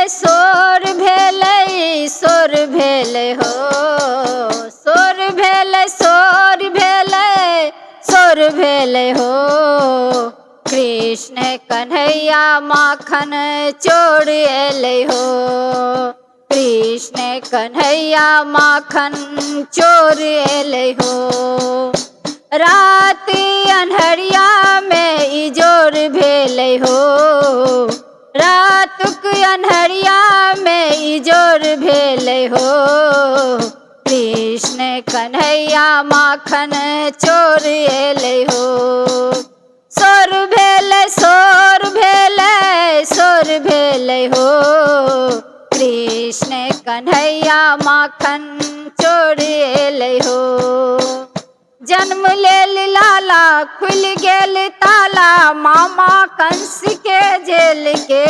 सोर भेलै सोर भेलै हो, सोर भेलै सोर भेलै सोर भेलै हो। कृष्ण कन्हैया माखन चोर एलै हो, कृष्ण कन्हैया माखन चोर एलै हो। रात अन्हरिया में इजोर भेलै हो, रातुक अन्हरिया में इजोर भेलै हो। कृष्ण कन्हैया माखन चोर एलै हो। सोर भेलै सोर भेलै सोर भेलै हो, कृष्ण कन्हैया माखन चोर एलै हो। जन्म लेल लाला खुल गेल ताला, मामा कंस के जेल के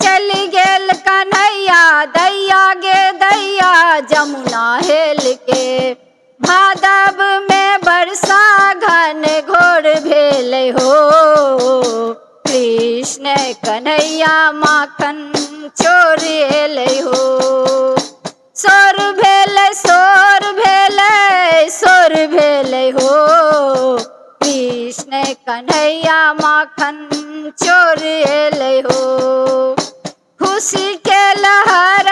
चल गेल कन्हैया दैया गे दैया जमुना हेल के। भादव में बरसा घन घोर भेलै हो, कृष्ण कन्हैया माखन चोर एलै हो। सोर भेलै सोर भेलै सोर भेलै हो, कृष्ण कन्हैया माखन चोर एलै हो। खुशी के लहर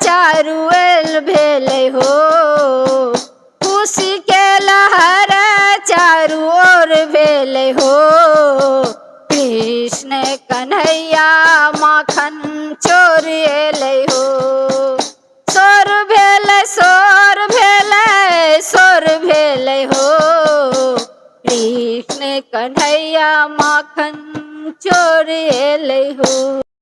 चारू ओर भेलै हो, खुशी के लहर चारू ओर भेलै हो। कृष्ण कन्हैया माखन चोर एलै हो। सोर भेलै सोर भेलै सोर भेलै हो, कृष्ण कन्हैया माखन चोर एलै हो।